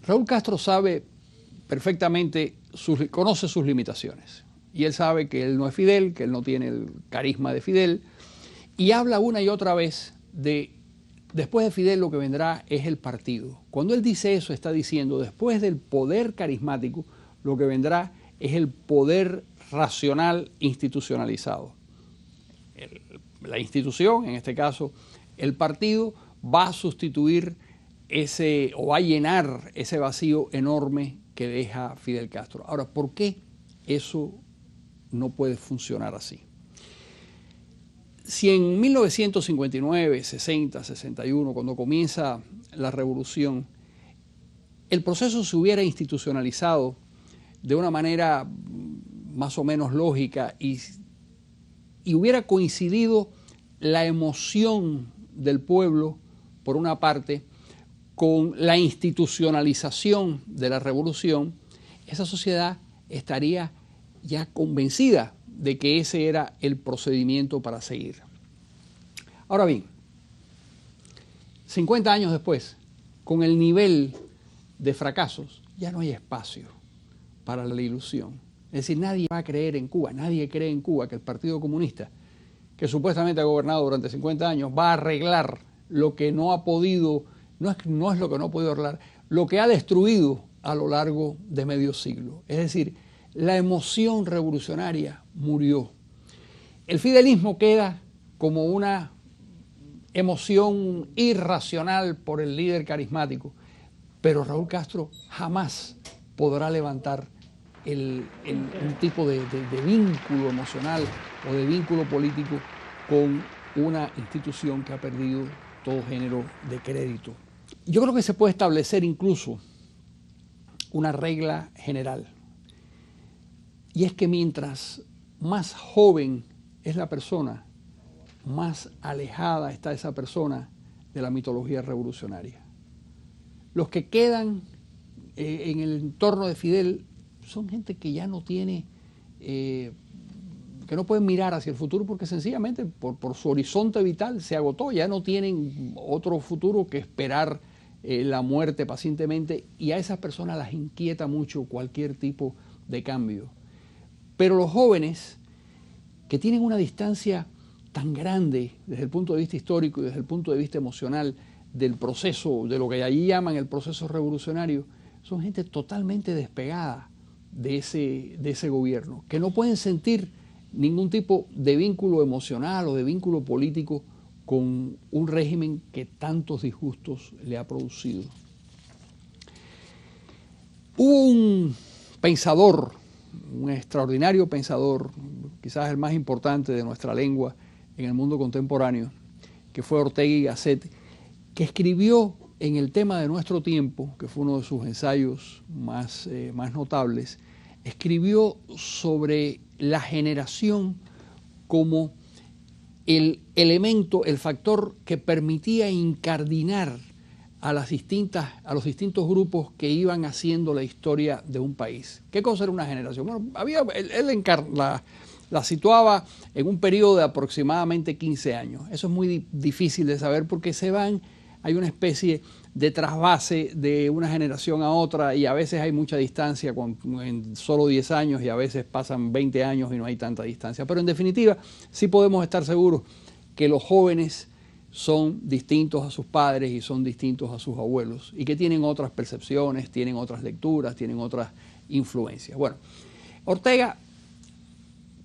Raúl Castro sabe perfectamente, conoce sus limitaciones. Y él sabe que él no es Fidel, que él no tiene el carisma de Fidel. Y habla una y otra vez de, después de Fidel lo que vendrá es el partido. Cuando él dice eso, está diciendo, después del poder carismático, lo que vendrá es el poder racional institucionalizado. La institución, en este caso el partido, va a sustituir ese, o va a llenar ese vacío enorme que deja Fidel Castro. Ahora, ¿por qué eso no puede funcionar así? Si en 1959, 60, 61, cuando comienza la revolución, el proceso se hubiera institucionalizado de una manera más o menos lógica y hubiera coincidido la emoción del pueblo, por una parte, con la institucionalización de la revolución, esa sociedad estaría ya convencida de que ese era el procedimiento para seguir. Ahora bien, 50 años después, con el nivel de fracasos, ya no hay espacio para la ilusión. Es decir, nadie va a creer en Cuba, nadie cree en Cuba que el Partido Comunista, que supuestamente ha gobernado durante 50 años, va a arreglar lo que no ha podido, no es lo que no ha podido arreglar, lo que ha destruido a lo largo de medio siglo. Es decir, la emoción revolucionaria murió. El fidelismo queda como una emoción irracional por el líder carismático, pero Raúl Castro jamás podrá levantar un tipo de vínculo emocional o de vínculo político con una institución que ha perdido todo género de crédito. Yo creo que se puede establecer incluso una regla general, y es que mientras más joven es la persona, más alejada está esa persona de la mitología revolucionaria. Los que quedan en el entorno de Fidel son gente que ya no tiene, que no pueden mirar hacia el futuro porque sencillamente por su horizonte vital se agotó, ya no tienen otro futuro que esperar la muerte pacientemente, y a esas personas las inquieta mucho cualquier tipo de cambio. Pero los jóvenes que tienen una distancia tan grande desde el punto de vista histórico y desde el punto de vista emocional del proceso, de lo que allí llaman el proceso revolucionario, son gente totalmente despegada de ese gobierno, que no pueden sentir ningún tipo de vínculo emocional o de vínculo político con un régimen que tantos disgustos le ha producido. Hubo un pensador, un extraordinario pensador, quizás el más importante de nuestra lengua en el mundo contemporáneo, que fue Ortega y Gasset, que escribió en el tema de nuestro tiempo, que fue uno de sus ensayos más notables, escribió sobre la generación como el elemento, el factor que permitía incardinar a los distintos grupos que iban haciendo la historia de un país. ¿Qué cosa era una generación? Bueno, él la situaba en un periodo de aproximadamente 15 años. Eso es muy difícil de saber porque hay una especie de trasvase de una generación a otra y a veces hay mucha distancia en solo 10 años y a veces pasan 20 años y no hay tanta distancia. Pero en definitiva sí podemos estar seguros que los jóvenes son distintos a sus padres y son distintos a sus abuelos y que tienen otras percepciones, tienen otras lecturas, tienen otras influencias. Bueno, Ortega,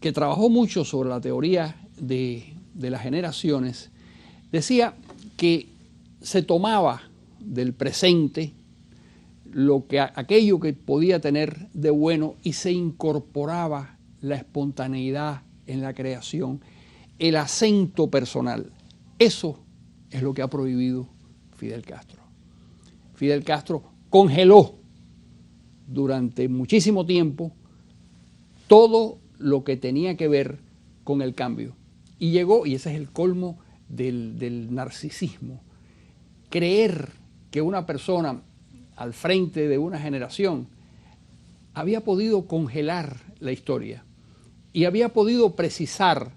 que trabajó mucho sobre la teoría de las generaciones, decía que se tomaba del presente aquello que podía tener de bueno y se incorporaba la espontaneidad en la creación, el acento personal. Eso es lo que ha prohibido Fidel Castro. Fidel Castro congeló durante muchísimo tiempo todo lo que tenía que ver con el cambio. Y llegó, y ese es el colmo del narcisismo, creer que una persona al frente de una generación había podido congelar la historia y había podido precisar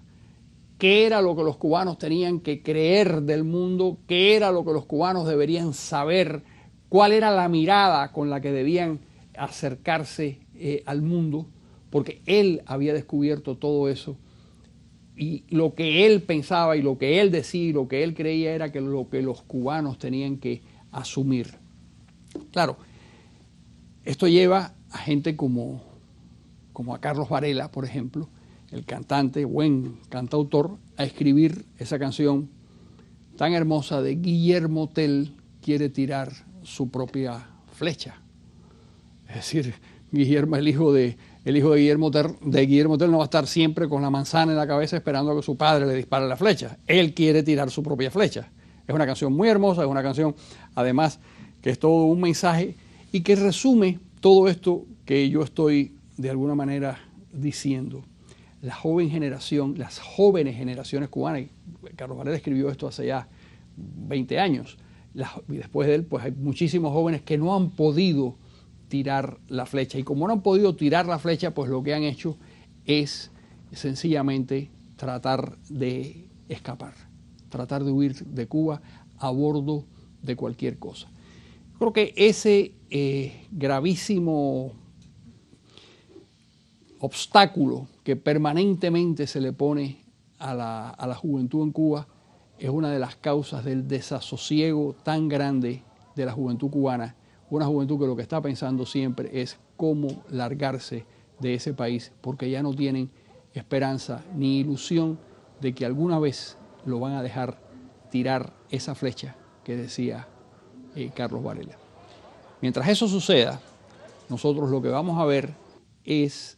qué era lo que los cubanos tenían que creer del mundo, qué era lo que los cubanos deberían saber, cuál era la mirada con la que debían acercarse al mundo, porque él había descubierto todo eso, y lo que él pensaba y lo que él decía y lo que él creía era que lo que los cubanos tenían que asumir. Claro, esto lleva a gente como a Carlos Varela, por ejemplo, el cantante, buen cantautor, a escribir esa canción tan hermosa de Guillermo Tell quiere tirar su propia flecha. Es decir, Guillermo, el hijo de Guillermo Tell no va a estar siempre con la manzana en la cabeza esperando a que su padre le dispare la flecha. Él quiere tirar su propia flecha. Es una canción muy hermosa, es una canción además que es todo un mensaje y que resume todo esto que yo estoy de alguna manera diciendo. La joven generación, las jóvenes generaciones cubanas, y Carlos Varela escribió esto hace ya 20 años, y después de él pues hay muchísimos jóvenes que no han podido tirar la flecha, y como no han podido tirar la flecha, pues lo que han hecho es sencillamente tratar de escapar, tratar de huir de Cuba a bordo de cualquier cosa. Creo que ese gravísimo obstáculo que permanentemente se le pone a la juventud en Cuba es una de las causas del desasosiego tan grande de la juventud cubana, una juventud que lo que está pensando siempre es cómo largarse de ese país, porque ya no tienen esperanza ni ilusión de que alguna vez lo van a dejar tirar esa flecha que decía Carlos Varela. Mientras eso suceda, nosotros lo que vamos a ver es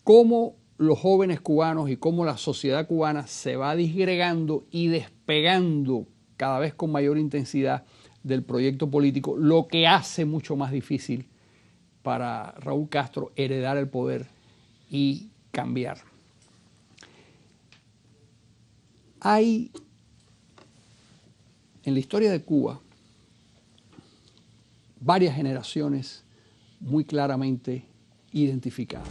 cómo los jóvenes cubanos y cómo la sociedad cubana se va disgregando y despegando cada vez con mayor intensidad del proyecto político, lo que hace mucho más difícil para Raúl Castro heredar el poder y cambiar. Hay en la historia de Cuba varias generaciones muy claramente identificadas.